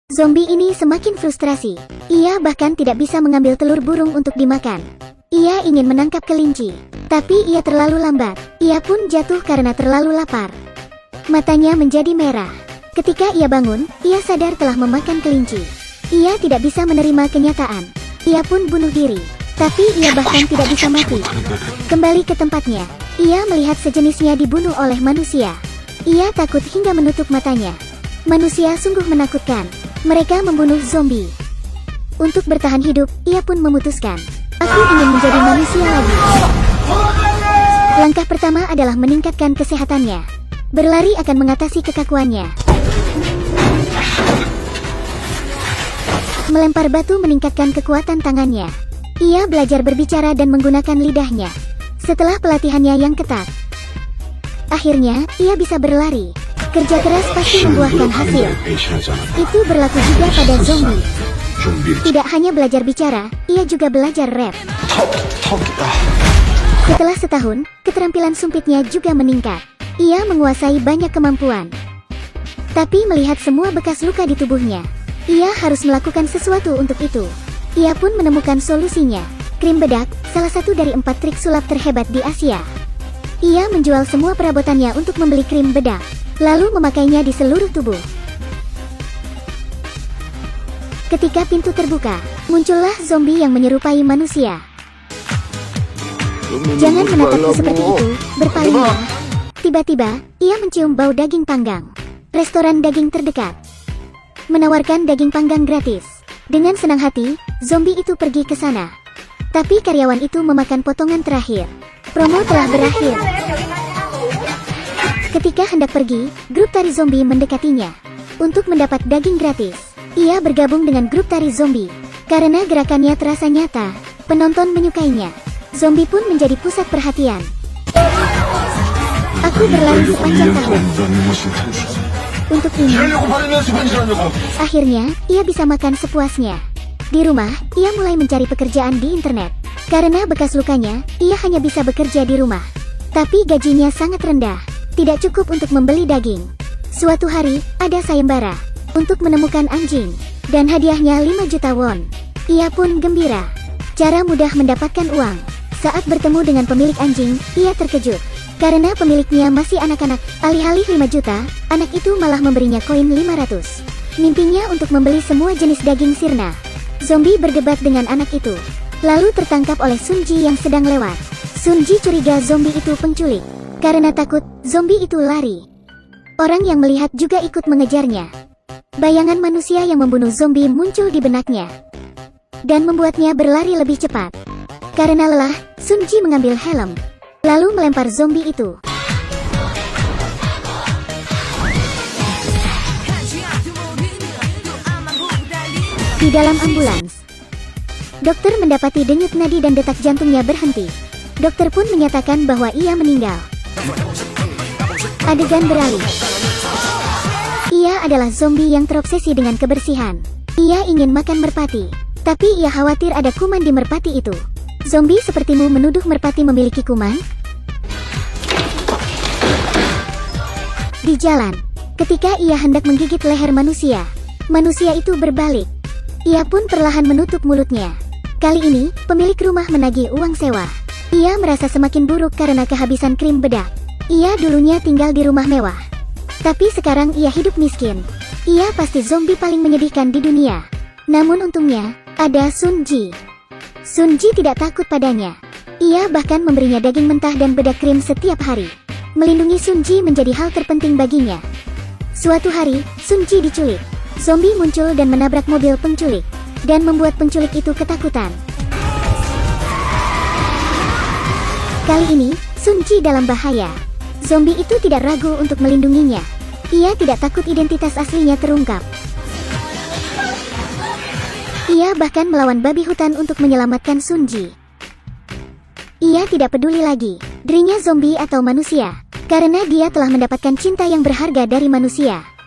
Zombie ini semakin frustrasi. Ia bahkan tidak bisa mengambil telur burung untuk dimakan. Ia ingin menangkap kelinci, tapi ia terlalu lambat. Ia pun jatuh karena terlalu lapar. Matanya menjadi merah. Ketika ia bangun, ia sadar telah memakan kelinci. Ia tidak bisa menerima kenyataan. Ia pun bunuh diri, tapi ia bahkan tidak bisa mati. Kembali ke tempatnya, ia melihat sejenisnya dibunuh oleh manusia. Ia takut hingga menutup matanya. Manusia sungguh menakutkan. Mereka membunuh zombie. Untuk bertahan hidup, ia pun memutuskan, aku ingin menjadi manusia lagi. Langkah pertama adalah meningkatkan kesehatannya. Berlari akan mengatasi kekakuannya. Melempar batu meningkatkan kekuatan tangannya. Ia belajar berbicara dan menggunakan lidahnya. Setelah pelatihannya yang ketat, akhirnya ia bisa berlari. Kerja keras pasti membuahkan hasil. Itu berlaku juga pada zombie. Tidak hanya belajar bicara, ia juga belajar rap. Setelah setahun, keterampilan sumpitnya juga meningkat. Ia menguasai banyak kemampuan. Tapi melihat semua bekas luka di tubuhnya, ia harus melakukan sesuatu untuk itu. Ia pun menemukan solusinya. Krim bedak, salah satu dari 4 trik sulap terhebat di Asia. Ia menjual semua perabotannya untuk membeli krim bedak, lalu memakainya di seluruh tubuh. Ketika pintu terbuka, muncullah zombie yang menyerupai manusia. Jangan menatapku seperti itu, berpalinglah. Tiba-tiba, ia mencium bau daging panggang. Restoran daging terdekat menawarkan daging panggang gratis. Dengan senang hati, zombie itu pergi ke sana. Tapi karyawan itu memakan potongan terakhir. Promo telah berakhir. Ketika hendak pergi, grup tari zombie mendekatinya. Untuk mendapat daging gratis, ia bergabung dengan grup tari zombie. Karena gerakannya terasa nyata, penonton menyukainya. Zombie pun menjadi pusat perhatian. Aku berlari sepanjang tahun untuk ini. Akhirnya, ia bisa makan sepuasnya. Di rumah, ia mulai mencari pekerjaan di internet. Karena bekas lukanya, ia hanya bisa bekerja di rumah. Tapi gajinya sangat rendah. Tidak cukup untuk membeli daging. Suatu hari, ada sayembara untuk menemukan anjing, dan hadiahnya 5 juta won. Ia pun gembira. Cara mudah mendapatkan uang. Saat bertemu dengan pemilik anjing, ia terkejut. Karena pemiliknya masih anak-anak, alih-alih 5 juta, anak itu malah memberinya koin 500. Mimpinya untuk membeli semua jenis daging sirna. Zombie berdebat dengan anak itu, lalu tertangkap oleh Sunji yang sedang lewat. Sunji curiga zombie itu penculik. Karena takut, zombie itu lari. Orang yang melihat juga ikut mengejarnya. Bayangan manusia yang membunuh zombie muncul di benaknya dan membuatnya berlari lebih cepat. Karena lelah, Sunji mengambil helm, lalu melempar zombie itu. Di dalam ambulans, dokter mendapati denyut nadi dan detak jantungnya berhenti. Dokter pun menyatakan bahwa ia meninggal. Adegan beralih. Ia adalah zombie yang terobsesi dengan kebersihan. Ia ingin makan merpati, tapi ia khawatir ada kuman di merpati itu. Zombie sepertimu menuduh merpati memiliki kuman? Di jalan, ketika ia hendak menggigit leher manusia, manusia itu berbalik. Ia pun perlahan menutup mulutnya. Kali ini, pemilik rumah menagih uang sewa. Ia merasa semakin buruk karena kehabisan krim bedak. Ia dulunya tinggal di rumah mewah, tapi sekarang ia hidup miskin. Ia pasti zombie paling menyedihkan di dunia. Namun untungnya, ada Sunji. Sunji tidak takut padanya. Ia bahkan memberinya daging mentah dan bedak krim setiap hari. Melindungi Sunji menjadi hal terpenting baginya. Suatu hari, Sunji diculik. Zombie muncul dan menabrak mobil penculik, dan membuat penculik itu ketakutan. Kali ini, Sunji dalam bahaya. Zombie itu tidak ragu untuk melindunginya. Ia tidak takut identitas aslinya terungkap. Ia bahkan melawan babi hutan untuk menyelamatkan Sunji. Ia tidak peduli lagi, dirinya zombie atau manusia, karena dia telah mendapatkan cinta yang berharga dari manusia.